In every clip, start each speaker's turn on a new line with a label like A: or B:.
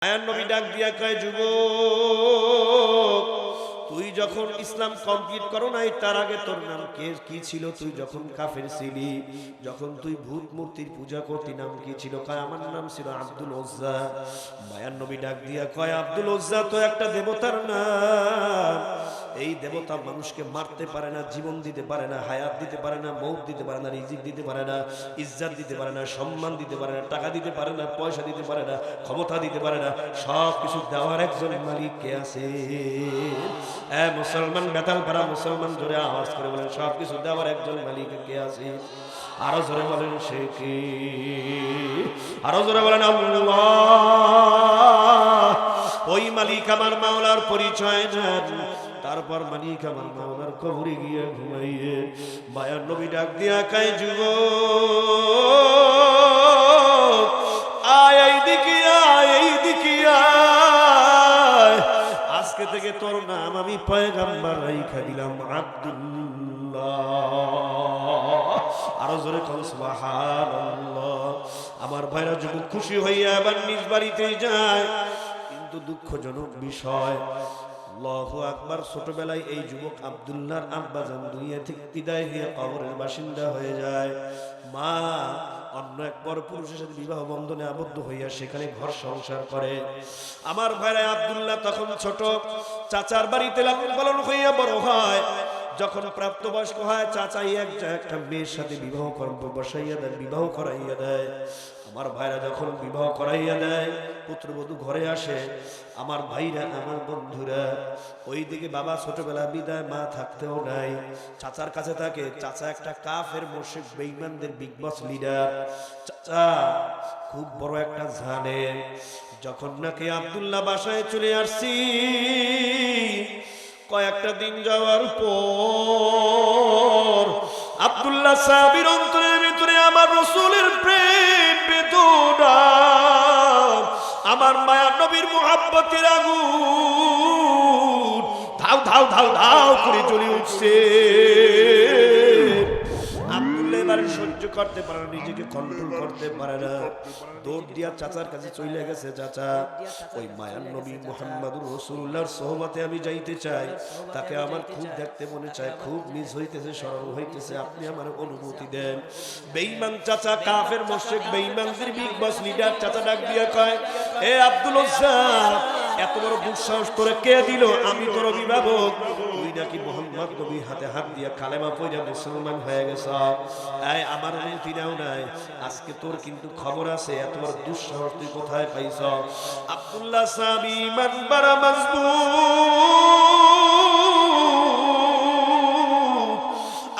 A: আয়ার নবী ডাক দিয়া কয়, যুবক তুই যখন ইসলাম কমপ্লিট করো নাই তার আগে তোর নাম কি ছিল? তুই যখন কাফের ছিলি, যখন তুই ভূত মূর্তির পূজা করতি, নাম কি ছিল? কয় আমার নাম ছিল আব্দুল উজ্জা। মায়ার নবী ডাক দিয়া কয়, আব্দুল উজ্জা তো একটা দেবতার নাম। এই দেবতা মানুষকে মারতে পারে না, জীবন দিতে পারে না, হায়াত দিতে পারে না, মৌত দিতে পারে না, রিজিক দিতে পারে না, ইজ্জত দিতে পারে না, সম্মান দিতে পারে না, টাকা দিতে পারে না, পয়সা দিতে পারে না, ক্ষমতা দিতে পারে না। সব কিছু দেওয়ার একজন মালিক কে আছে? মুসলমান, বেতাল পাড়া মুসলমান জোরে আওয়াজ করে বলেন, সব কিছু দেওয়ার একজন মালিক কে আছে? আরো জোরে বলেন, সে কি? আরো জোরে বলেন, আল্লাহ। ওই মালিক আমার মাওলার পরিচয় দেন। তারপর মালিক আমার মাওলার কবরে গিয়ে ঘুমাইয়ে মায়ার নবী ডাক দিয়া কয়, যুবক আয় এইদিকে আয়, এইদিকে আয়। আজকে থেকে তোর নাম আমি পয়গম্বর রাইখা দিলাম আব্দুল্লাহ। আরো জোরে কোন সুবহানাল্লাহ। আমার ভাইরা যুবক খুশি হইয়া আবার নিজ বাড়িতে যায়, কিন্তু দুঃখজনক বিষয়, আল্লাহু আকবার, ছোটবেলায় এই যুবক আব্দুল্লাহর আব্বা জান দুনিয়া থেকে বিদায় হয়ে কবরের বাসিন্দা হয়ে যায়। মা অন্য এক পরপুরুষের সাথে বিবাহ বন্ধনে আবদ্ধ হইয়া সেখানে ঘর সংসার করে। আমার ভাইরা আব্দুল্লাহ তখন ছোট, চাচার বাড়িতে লালন পালন হইয়া বড় হয়। যখন প্রাপ্তবয়স্ক হয়, চাচাই একটা মেয়ের সাথে বিবাহ বসাইয়া দেয়, বিবাহ করাইয়া দেয়। আমার ভাইরা যখন বিবাহ করাইয়া দেয়, পুত্রবধূ ঘরে আসে। আমার ভাইরা, আমার বন্ধুরা, ওইদিকে বাবা ছোটবেলা বিদায়, মা থাকতেও নাই, চাচার কাছে থাকে। চাচা একটা কাফের মুশরিক বেঈমানদের বিগ বস লিডার। চাচা খুব বড় একটা জালেম। যখন নাকি আব্দুল্লাহ বাসায় চলে আসছি, কয়েকটা দিন যাওয়ার পর আব্দুল্লাহ সাহাবীর অন্তরের ভিতরে আমার রাসূলের প্রেম বেদনা, আমার মায়ার নবীর মুহাব্বতের আগুন ধাউ ধাউ ধাউ ধাউ করে জ্বলে উঠছে। আব্দুল্লাহ এবার সহ্য করতে পারে না, নিজেকে কন্ট্রোল করতে পারে না, দৌড় দিয়া চাচার কাছে চলে গেছে। চাচা, ওই মায়ার নবী মুহাম্মদুর রাসূলুল্লাহর সোহবতে আমি যাইতে চাই, তাকে আমার খুব দেখতে মনে চায়, খুব মিস হইতেছে, স্মরণ হইতেছে, আপনি আমার অনুমতি দেন। বেঈমান চাচা, কাফের মুশরিক বেঈমানদের বিগ বস লিডার চাচা ডাক দিয়া কয়, এ আব্দুল উজ্জা, এত বড় দুঃসাহস তোরে কে দিল? আমি তোর অভিভাবক, তুই নাকি মুহাম্মদ নবীর হাতে হাত দিয়া কালেমা পড়ে মুসলমান হয়ে গেছ। এই আমার অনুমতি নাও নাই, আজকে তোর কিন্তু খবর আছে। এত বড় দুঃসাহস তুই কোথায় পাইছ? আব্দুল্লাহ সাহাবী ঈমান বাড়া মজবুত।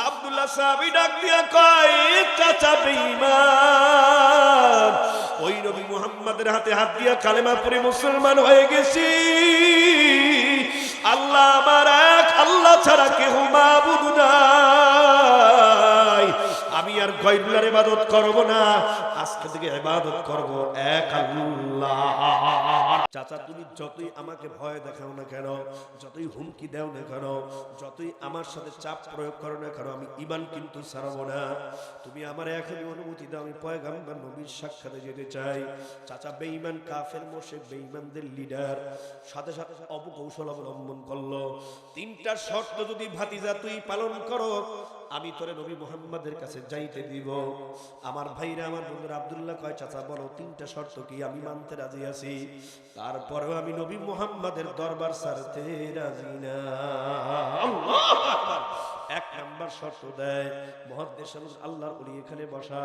A: আব্দুল্লাহ সাহাবী ডাক দিয়া কয়, চাচা বেঈমান, ওই নবী মুহাম্মাদের হাতে হাত দিয়া কালেমা পড়ে মুসলমান হয়ে গেছি। আল্লাহ আমার এক, আল্লাহ ছাড়া কেহ মাবুদ নাই। আমি আর গায়রুল্লাহর ইবাদত করব না, আজকে থেকে ইবাদত করব এক আল্লাহ। চাচা, তুমি যতই আমাকে ভয় দেখাও না কেন, যতই হুমকি দাও না কেন, যতই আমার সাথে চাপ প্রয়োগ করো না কেন, আমি ঈমান কিন্তু ছাড়ব না। তুমি আমার এখনই অনুমতি দাও, আমি পয়গম্বর নবীর সাক্ষাতে যেতে চাই। চাচা বেঈমান, কাফের মুশরিক বেঈমানদের লিডার, সাথে সাথে অপকৌশল অবলম্বন করলো। তিনটা শর্ত যদি ভাতিজা তুই পালন করো, আমি তোরে নবী মুহাম্মাদের কাছে যাইতে দিব। আমার ভাইরা, আমার বন্ধুরা, আব্দুল্লাহ কয়, চাচা বলো তিনটা শর্ত কি? আমি মানতে রাজি আছি, তারপরেও আমি নবী মুহাম্মাদের দরবার ছাড়তে রাজি না। আল্লাহু আকবার। এক নাম্বার শর্ত দেয়, মুহাদ্দিস আল্লাহর ওলি এখানে বসা।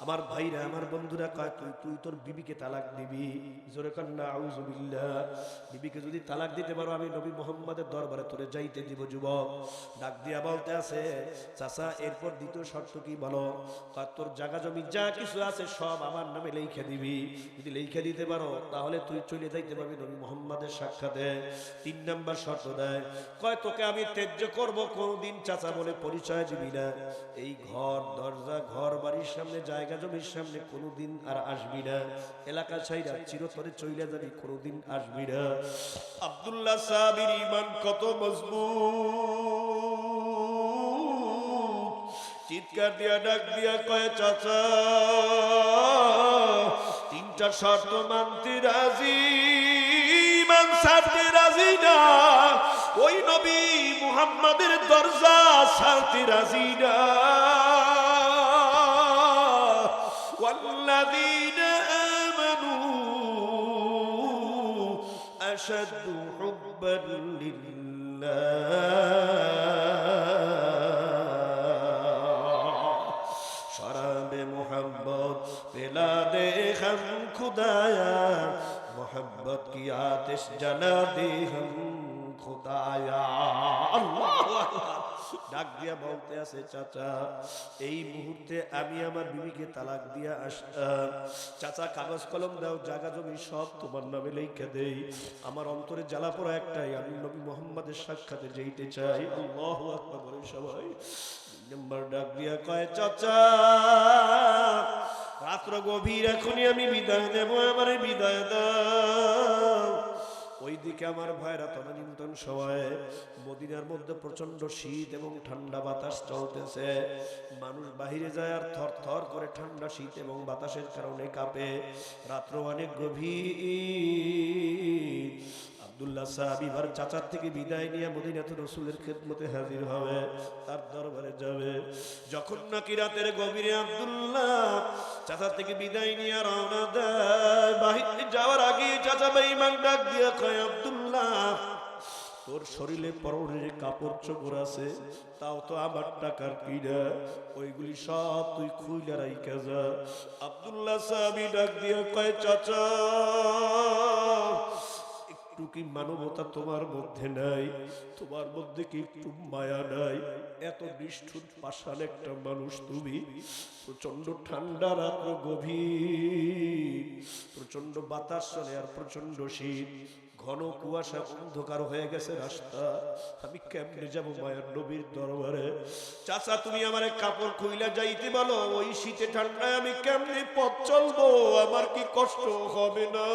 A: আমার ভাইরা, আমার বন্ধুরা কয়, তুই তোর বিবিকে তালাক দিবি। জোরে কান না আউযুবিল্লাহ। বিবিকে যদি তালাক দিতে পারো, আমি নবী মুহাম্মাদের দরবারে তোরে যাইতে দিব। যুবক ডাক দিয়া বলতে আছে, চাচা এরপর দ্বিতীয় শর্ত কি বলো? তোর জায়গা জমি যা কিছু আছে সব আমার নামে লিখে দিবি। যদি লিখে দিতে পারো তাহলে তুই চলে যাইতে পারবি নবী মুহাম্মাদের সাক্ষাতে। তিন নাম্বার শর্ত দেয়, কয় তোকে আমি ত্যায্য করব কোনদিন চাচা বলে পরিচয় দিবি না। এই ঘর দরজা, ঘর বাড়ির সামনে, জায়গা জমির সামনে কোনদিন আর আসবি না। এলাকা ছাইরা চিরতরে চইলা যাবি, কোনদিন আসবি না। আব্দুল্লাহ সাহাবীর ঈমান কত মজবুত! চিৎকার দিয়া ডাক দিয়া কয়, চাচা তিনটা শর্ত মানতে রাজি, মান ছাড়তে রাজি না, ওই নবী মুহাম্মাদের দরজা ছাড়তে রাজি না। ওয়াল্লাযীনা আমানু আশাদ্দু হুব্বান লিল্লাহ। শরাবে মোহব্বত পেলা দে हम खुदाया, मोहब्बत की आतिश जला दे हम खुदाया। আল্লাহু আকবার। ডাক দিয়া বলতে আছে, চাচা এই মুহূর্তে আমি আমার বিবিকে তালাক দিয়া আসলাম। চাচা কাগজ কলম দাও, জায়গা জমি সব তোমার নামে লিখে দেই। আমার অন্তরে জ্বালা পোড়া একটাই, আমি নবী মুহাম্মাদের সাক্ষাতে যেতে চাই। আল্লাহু আকবার বলে সবাই। নম্বর ডাক দিয়া কয়, চাচা রাত্র গভীর, এখনই আমি বিদায় নেব, আমার বিদায় দাও। ওইদিকে আমার ভাইরা তদানীন্তন সময়ে মদিনার মধ্যে প্রচন্ড শীত এবং ঠান্ডা বাতাস চলতেছে। মানুষ বাহিরে যায় আর থর থর করে ঠান্ডা শীত এবং বাতাসের কারণে কাঁপে। রাত্র অনেক গভীর। আব্দুল্লাহ সাহাবী এবার চাচার থেকে বিদায় নিয়ে মদিনাতে রাসূলের খেদমতে হাজির হবে, তার দরবারে যাবে। যখন নাকি রাতের গভীরে আব্দুল্লাহ চাচা থেকে বিদায় নিয়ে রওনা দেয়, বাহিরে যাওয়ার আগে চাচা বেঈমান ডাক দিয়ে কয়, আব্দুল্লাহ তোর শরীরে পরনের কাপড় চোপড় আছে, তাও তো আমার টাকার কিনা, ওইগুলি সব তুই খুইলা রাইখা যা। আব্দুল্লাহ সাহাবী ডাক দিয়ে কয়, চাচা একটু কি মানবতা তোমার মধ্যে নাই? তোমার মধ্যে কি একটু মায়া নাই? এত নিষ্ঠুর পাষাণ একটা মানুষ তুমি। প্রচন্ড ঠান্ডা রাত্র গভীর, প্রচন্ড বাতাস চলে আর প্রচন্ড শীত, ঘন কুয়াশা, অন্ধকার হয়ে গেছে রাস্তা। আমি কেমনে যাব মায়ের নবীর দরবারে? চাচা তুমি আমারে কাপড় খুইলা যাইতে বলো, ওই শীতে ঠান্ডায় আমি কেমনে পথ চলবো? আমার কি কষ্ট হবে না?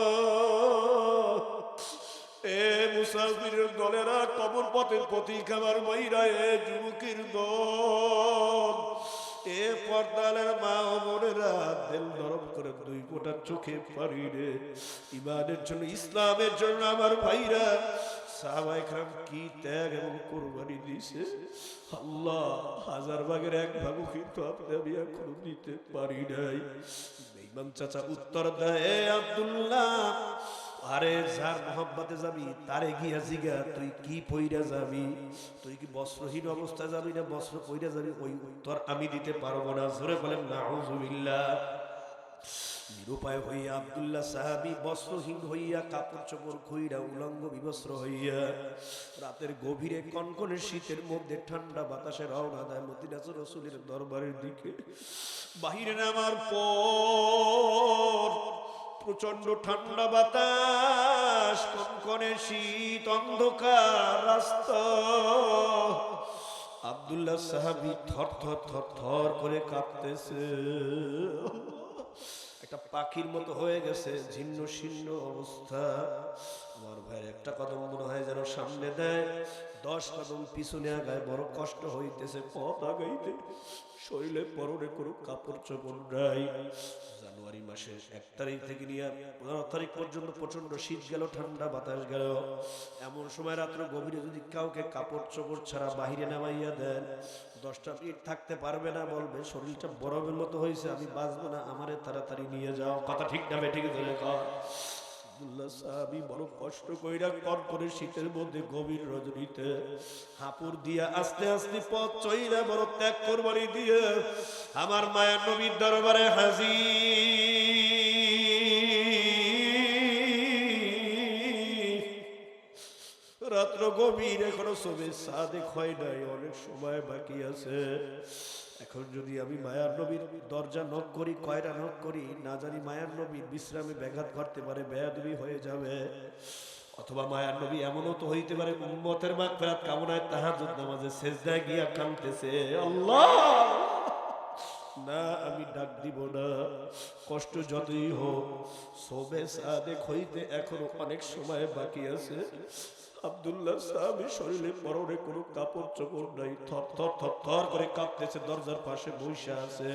A: এ মুসাফিরের দলেরা, কবর পথের প্রতীক আমার মাইরা, এ যুবকের দল, এ পর্দালের মা ও বোনেরা, দিল নরম করে দুই ফোঁটা চোখে পানি রে। ইমানের জন্য, ইসলামের জন্য আমার ভাইরা, সাহাবায়ে কেরাম কি ত্যাগ এবং কুরবানি দিয়েছে। আল্লাহ হাজার ভাগের এক ভাগও কিন্তু আমি এখনো দিতে পারি নাই। বেঈমান চাচা উত্তর দেয়, আব্দুল্লাহ আরে যার মোহাব্বতে যাবি তারে গিয়া জিগা, তুই কি পইরা যাবি? তুই কি বস্ত্রহীন অবস্থায় যাবি না বস্ত্র পইরা যাবি? ওই উত্তর আমি দিতে পারবো না। জোরে বলেন নাউযুবিল্লাহ। নিরুপায় হইয়া আব্দুল্লাহ সাহাবী বস্ত্রহীন হইয়া, কাপড় চোপড় খুইরা, উলঙ্গ বিবস্ত্র হইয়া, রাতের গভীরে কনকনে শীতের মধ্যে ঠান্ডা বাতাসে রওনা দেয় মদিনাতুর রাসূলের দরবারের দিকে। বাহিরে নামার পর প্রচন্ড ঠান্ডা বাতাস, কনকনে শীত, অন্ধকার রাস্তা। আব্দুল্লাহ সাহাবী থর থর থর থর করে কাঁপতেছে, একটা পাখির মতো হয়ে গেছে, ছিন্ন ছিন্ন অবস্থা। আমার ভাই একটা কদম মনে হয় যেন সামনে দেয়, 10 কদম পিছনে আগায়, বড় কষ্ট হইতেছে পথ আগাইতে। শরীরে পরনে কোনো কাপড় চোপড় নাই। জানুয়ারি মাসের 1 তারিখ থেকে নিয়ে 15 তারিখ পর্যন্ত প্রচন্ড শীত গেল, ঠান্ডা বাতাস গেল। এমন সময় রাত্র গভীরে যদি কাউকে কাপড় চোপড় ছাড়া বাহিরে নামাইয়া দেন, 10টা মিনিট থাকতে পারবে না, বলবে শরীরটা বরফের মতো হয়েছে, আমি বাঁচবো না, আমারে তাড়াতাড়ি নিয়ে যাও। কথা ঠিক না ঠিক ধরে কর। আব্দুল্লাহ সাহাবী বড় কষ্ট কইরা কনকনে শীতের মধ্যে গভীর রজনীতে হাঁপুর দিয়া আস্তে আস্তে পথ চইলা, বড় ত্যাগ কোরবানি দিয়ে আমার মায়ের নবীর দরবারে হাজির। রাত্র গভীর, এখনো সবে সাদেক হয় নাই, অনেক সময় বাকি আছে। এখন যদি আমি মায়ার নবীর দরজা নক করি, কয়টা নক করি না জানি, মায়ার নবীর বিশ্রামে ব্যাঘাত ঘটতে পারে, বেয়াদবি হয়ে যাবে। অথবা মায়ার নবী এমনও তো হইতে পারে উম্মতের মাগফিরাত কামনায় তাহাজ্জুদ নামাজে সিজদায় গিয়া কাঁদতেছে, আল্লাহ না আমি ডাক দিব না, কষ্ট যতই হোক সবে সাদেক হইতে এখনো অনেক সময় বাকি আছে। আব্দুল্লাহ সাহাবী শরীরে পরনে কোনো কাপড় চোপড় নাই, থর থর থর থর করে কাঁপতেছে, দরজার পাশে বসে আছে।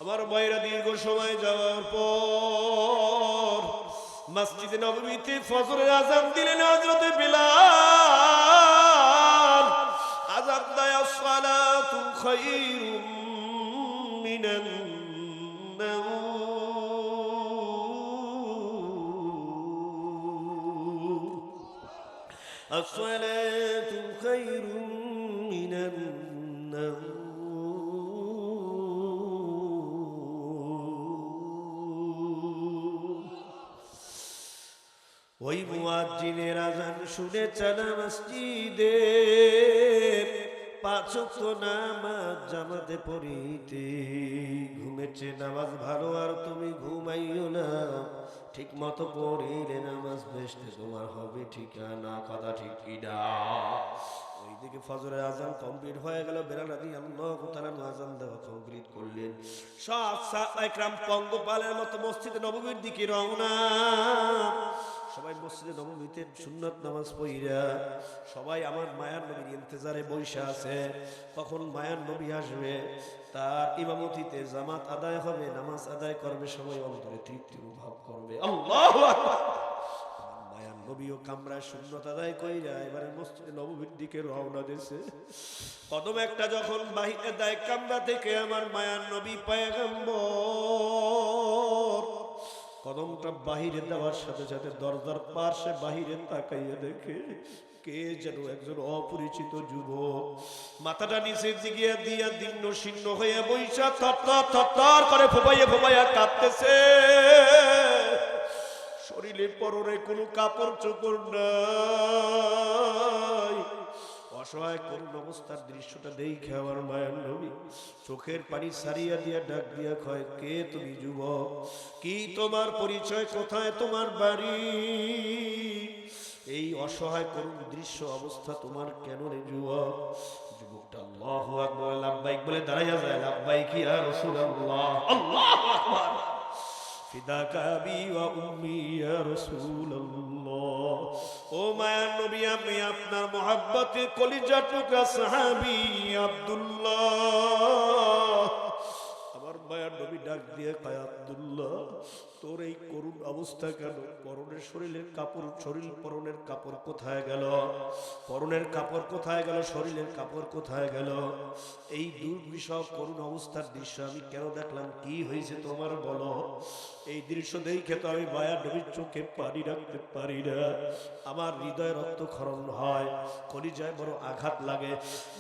A: আমার ভাইরা দীর্ঘ সময় যাওয়ার পর মসজিদে নববীতে ফজরের আযান দিলেন হযরত বিলাল। আযান দেয় আসসালাতু খায়রুম মিনান নাওম, আসসালাতু খায়রুম মিনান নাওম। ওই মুয়াজ্জিনের আযান শুনে চলা মসজিদে 5 ওয়াক্ত নামাজ জামাতে পড়িতে। ঘুমেছে নামাজ ভালো আর তুমি ঘুমাইও না, ঠিক মতো পড়িলে নামাজ বেহেশতে তোমার হবে ঠিকানা। কথা ঠিক কিনা? ওইদিকে ফজরের আযান কমপ্লিট হয়ে গেল। বেলাল রাদিয়াল্লাহু তাআলা আযান দেওয়া কমপ্লিট করলেন। সব সাহাবায়ে কেরাম পঙ্গপালের মতো মসজিদে নববীর দিকে রওনা। সবাই মসজিদে নববীতে সুন্নাত নামাজ পড়িয়া সবাই আমার মায়ার নবীর ইন্তজারে বসে আছে, কখন মায়ার নবী আসবে, তার ইমামতিতে জামাত আদায় হবে, নামাজ আদায় করবে, সবাই অন্তরে তৃপ্তি অনুভব করবে। আল্লাহু আকবার। মায়ার নবীও কামরায় সুন্নাত আদায় কইরা এবারে মসজিদে নববীর দিকে রওনা দিয়েছে। কদম একটা যখন বাহিরে দেয় কামরা থেকে আমার মায়ার নবী পয়গম্বর, কদমটা বাহিরে দেওয়ার সাথে সাথে দরজার পাশে বাহিরে তাকাইয়া দেখে কে যেন একজন অপরিচিত যুবক মাথাটা নিচের দিকে দিয়া দীর্ণ শীর্ণ হয়ে বৈশা থর করে ফোপাইয়া ফোপাইয়া কাঁপতেছে। শরীরে পরনে কোনো কাপড় চোপড় নাই। অসহায় করুণ অবস্থার দৃশ্যটা দেখে আমার মায়ার নবী চোখের পানি সারিয়া দিয়া ডাক দিয়া কয়, কে তুমি যুবক? কি তোমার পরিচয়? কোথায় তোমার বাড়ি? এই অসহায় করুণ দৃশ্য অবস্থা তোমার কেন রে যুবক? যুবকটা আল্লাহু আকবার লাব্বাইক বলে দাঁড়াইয়া যায়। লাব্বাইক ইয়া রাসূলুল্লাহ, আল্লাহু আকবার, ফিদাকা আবি ওয়া উম্মি ইয়া রাসূলুল্লাহ। ও মায়ার নবী, আমি আপনার মহব্বতে কলিজার টুকরা সাহাবী আব্দুল্লাহ। আমার মায়ার নবী ডাক দিয়ে কয়, আব্দুল্লাহ, তোর এই করুণ অবস্থা কেন? পরনের শরীরের কাপড়, শরীর পরনের কাপড় কোথায় গেল? পরনের কাপড় কোথায় গেল? শরীরের কাপড় কোথায় গেল? এই দুর্বিষহ করুণ অবস্থার দৃশ্য আমি কেন দেখলাম? কি হয়েছে তোমার বলো? এই দৃশ্য দেখে তো আমি মায়ার নবীর চোখে পানি রাখতে পারি না। আমার হৃদয়ে রক্তক্ষরণ হয়, কলিজায় বড় আঘাত লাগে।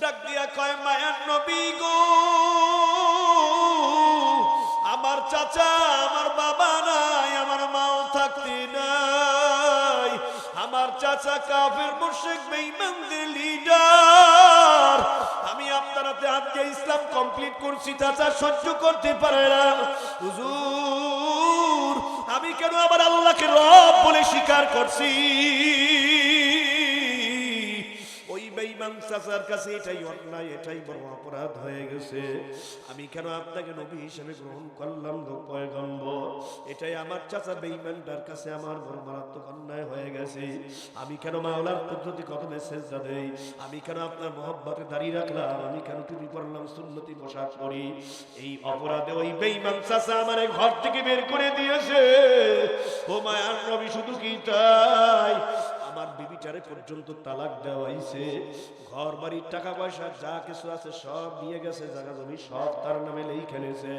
A: ডাক দিয়া কয়, মায়ার নবী গো, আমার চাচা, আমার বাবা নাই, আমার মাও থাকতে নাই। আমার চাচা কাফের মুশরিক বেঈমানদের লিডার। আমি আপনার হাতে হাত দিয়ে ইসলাম কমপ্লিট করছি, চাচা সহ্য করতে পারে না। হুজুর, আমি কেন আমার আল্লাহকে রব বলে স্বীকার করছি? ওই বেঈমান চাচার কাছে এটাই অন্যায়, এটাই বড় অপরাধ হয়ে গেছে। আমি কেন আপনাকে নবী হিসেবে গ্রহণ করলাম গো পয়গম্বর? এটাই আমার চাচা বেঈমানটার কাছে আমার বড় মারাত্মক অন্যায় হয়ে গেছে। আমি কেন মাওলার কুদরতি কদমে সেজদা দেই? আমি কেন আপনার মহব্বতে দাঁড়িয়ে রাখলাম? আমি কেন টুপি পরলাম, সুন্নতি পোশাক পরি? এই অপরাধে ওই বেঈমান চাচা আমার ঘর থেকে বের করে দিয়েছে। ও মায়ার নবী, শুধু কি তাই, আমার বিবিটারে পর্যন্ত তালাক দেওয়া হয়েছে। ঘর বাড়ি টাকা পয়সা যা কিছু আছে সব নিয়ে গেছে, জায়গা জমি সব তার নামে লিখে নিয়েছে।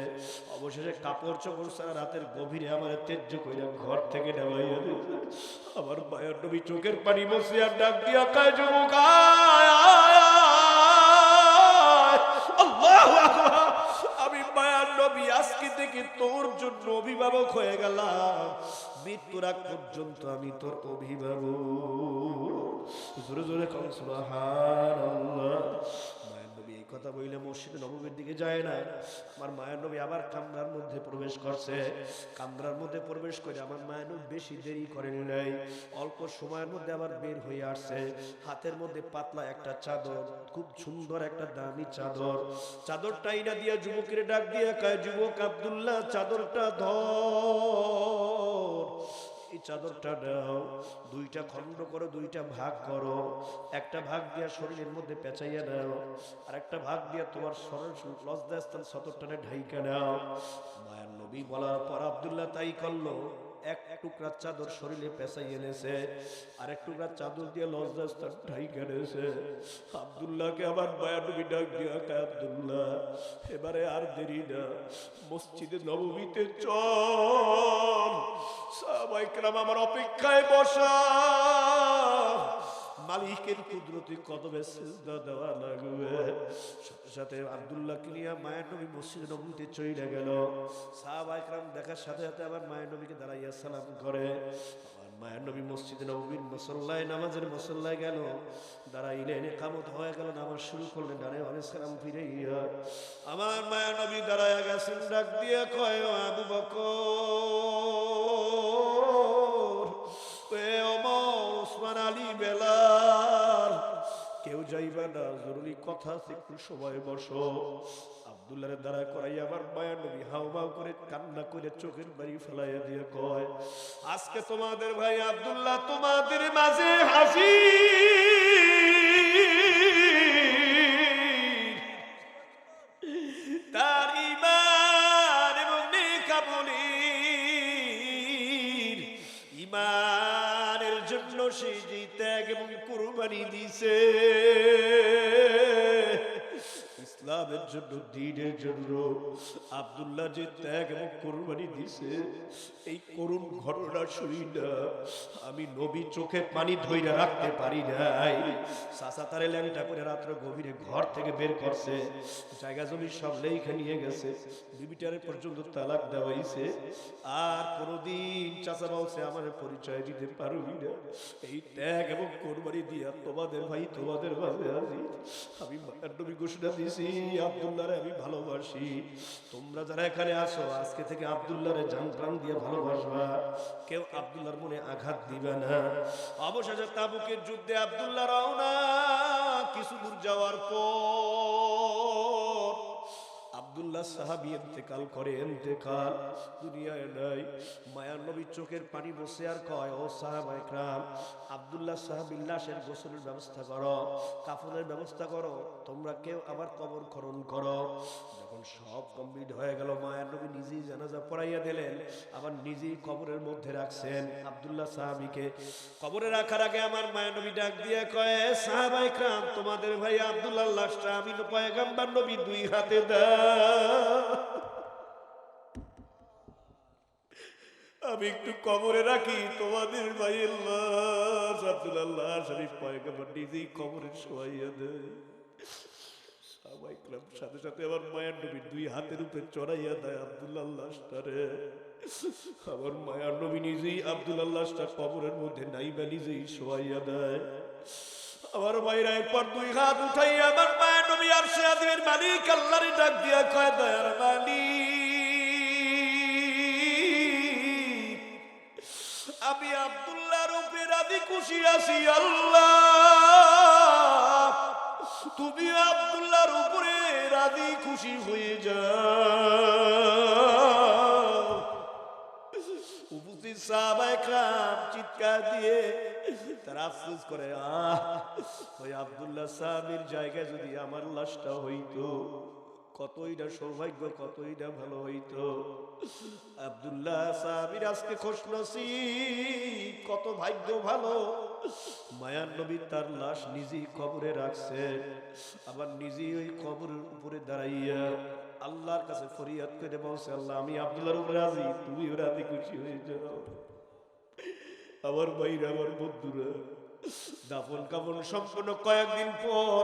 A: অবশেষে কাপড় চোপড় ছাড়া রাতের গভীরে আমার ত্যায্য কইরা ঘর থেকে নেওয়াইয়া দিয়েছে। আমার মায়ের নবী চোখের পানি মুছে আর ডাক দিয়া কয়, যুবক আল্লাহু আকবার, আমি মায়ার নবী আজকে থেকে তোর জন্য অভিভাবক হয়ে গেলাম। মৃত্যুর আগ পর্যন্ত আমি তোর অভিভাবক। জোরে জোরে কও সুবহানাল্লাহ। মায়ের নবী এই কথা বইলে মসজিদে নববীর দিকে যায় না। আমার মায়ের নবী আবার কামরার মধ্যে প্রবেশ করছে। কামরার মধ্যে প্রবেশ করে আমার মায়ের নবী বেশি দেরি করেন নাই, অল্প সময়ের মধ্যে আবার বের হয়ে আসছে। হাতের মধ্যে পাতলা একটা চাদর, খুব সুন্দর একটা দামি চাদর। চাদরটা ইনা দিয়া যুবকের ডাক দিয়ে কয়, যুবক আব্দুল্লাহ, চাদরটা ধর। এই চাদরটা নাও, দুইটা খণ্ড করো, দুইটা ভাগ করো, একটা ভাগ দিয়া শরীরের মধ্যে পেঁচাইয়া নাও, আর একটা ভাগ দিয়া তোমার লজ্জাস্থান সতরটানে ঢাইকা নাও। মায়ের নবী বলার পর আব্দুল্লাহ তাই করলো। এক টুকরা চাদর শরীরে পেঁচাই এনেছে, আর এক টুকরা চাদর দিয়ে লজ্জাস্থান ঢাইকা এনেছে। আব্দুল্লাহকে আবার মায়ের নবী ডাক দিয়া কয়, আব্দুল্লাহ এবারে আর দেরি না, মসজিদে নববীতে চল, সাহাবায়ে কেরাম আমার অপেক্ষায় বসা, মালিকের কুদরতি কদমে সিজদা দেওয়া লাগবে। সাথে সাথে আব্দুল্লাহকে নিয়ে মায়ের নবী মসজিদে নববীতে চলে গেল। সাহাবায়ে কেরাম দেখার সাথে সাথে আবার মায়ের নবীকে দাঁড়াইয়া সালাম করে। মায়ের নবী মসজিদে নববীর মুসল্লায় নামাজের মুসল্লায় গেল, দাঁড়াইলেন, ইকামত হয়ে গেল, নামাজ শুরু করলেন, ডানে বামে সালাম ফিরাইয়া আমার মায়ের নবী দাঁড়াইয়া গেছেন। ডাক দিয়ে কয়, আবু বকর, ওমর, ওসমান আলী, বেলাল, কেউ যাইবা না, জরুরি কথা আছে, একটু সময় বসো। আব্দুল্লাহর দ্বারা করাই আবার মায়ের নবী হাউমাউ করে কান্না করে চোখের বাড়ি ফেলাইয়া দিয়ে কয়, আজকে তোমাদের ভাই আব্দুল্লাহ তোমাদের মাঝে হাসি, তার ঈমান এবং নেকামলির ঈমানের জন্য সে যে ত্যাগ এবং কুরবানি দিছে, ইসলামের জন্য, দ্বীনের জন্য আব্দুল্লাহ যে ত্যাগ এবং কুরবানি দিছে, এই করুণ ঘটনা শুনি না আমি নবী চোখে পানি ধইরা রাখতে পারি নাই। চাচা তারে ল্যাংটা করে রাত্র গভীরে ঘর থেকে বের করছে, জায়গা জমি সব লেখা নিয়ে গেছে, বিবিটারে পর্যন্ত তালাক দেওয়াইছে। আর কোনদিন চাচা বলছে আমার পরিচয় দিতে পারবি না, এই ত্যাগ এবং কোরবানি দিয়া তোমাদের ভাই তোমাদের ভাবে আমি মায়ের নবী ঘোষণা দিছি, আব্দুল্লাহরে আমি ভালোবাসি। তোমরা যারা এখানে আসো আজকে থেকে আব্দুল্লাহরে জান প্রাণ দিয়ে ভালোবাসবা, কেউ আব্দুল্লাহর মনে আঘাত দিবে না। অবশেষে তাবুকের যুদ্ধে আব্দুল্লাহ রওনা। কিছু দূর যাওয়ার পর আব্দুল্লাহ সাহাবী ইন্তেকাল করে, ইন্তেকাল দুনিয়ায় নাই। মায়ার নবীর চোখের পানি বসে আর কয়, ও সাহাবায়ে কেরাম, আব্দুল্লাহ সাহাবীর লাশের গোসলের ব্যবস্থা করো, কাফনের ব্যবস্থা করো, তোমরা কেউ আবার কবর খনন করো। যখন সব কমপ্লিট হয়ে গেল, মায়ার নবী নিজেই জানাজা পড়াইয়া দিলেন, আবার নিজেই কবরের মধ্যে রাখছেন আব্দুল্লাহ সাহাবীকে। কবরে রাখার আগে আমার মায়ার নবী ডাক দিয়ে কয়, সাহাবায়ে কেরাম তোমাদের ভাই আব্দুল্লাহর লাশটা আমি পয়গম্বর নবী দুই হাতে দাও, আমি একটু কবরে রাখি তোমাদের ভাইয়ের লাশ। আব্দুল্লাহর লাশ আমি পয়গম্বর নিজেই কবরে শোয়াইয়া দেয়। সাহাবায়ে কেরাম সাথে সাথে আমার মায়ার নবী দুই হাতের উপরে চড়াইয়া দেয় আব্দুল্লাহর লাশটারে। আমার মায়ার নবী নিজেই আব্দুল্লাহর লাশটা কবরের মধ্যে নাইবা নিজেই শোয়াইয়া দেয়। আমার ভাইরা এরপর দুই হাত উঠাইয়া আমার মায়ের নবী আরশে আজিমের মালিক আল্লাহরে ডাক দিয়া কয়, দয়ার মালিক, আমি আব্দুল্লাহর উপরে রাজি খুশি আছি, আল্লাহ তুমি আব্দুল্লাহর উপরে রাজি খুশি হয়ে যাও। উপস্থিত সাহাবায়ে কেরাম চিৎকার দিয়ে তারা আফসোস করে, ওই আব্দুল্লাহ সাহাবীর জায়গায় যদি আমার লাশটা হইতো, কতই না সৌভাগ্য, কতই না ভালো হইতো। আব্দুল্লাহ সাহাবীর আজকে খুশনসিব, কত ভাগ্য ভালো, মায়ার নবী তার লাশ নিজেই কবরে রাখছে, আবার নিজেই ওই কবরের উপরে দাঁড়াইয়া আল্লাহর কাছে ফরিয়াদ করে বলছে, আল্লাহ আমি আব্দুল্লাহর উপরে রাজি, তুমিও রাজি খুশি হয়ে যাও। আমার ভাইরা, আমার বন্ধুরা, দাফন কাফন সম্পন্ন কয়েকদিন পর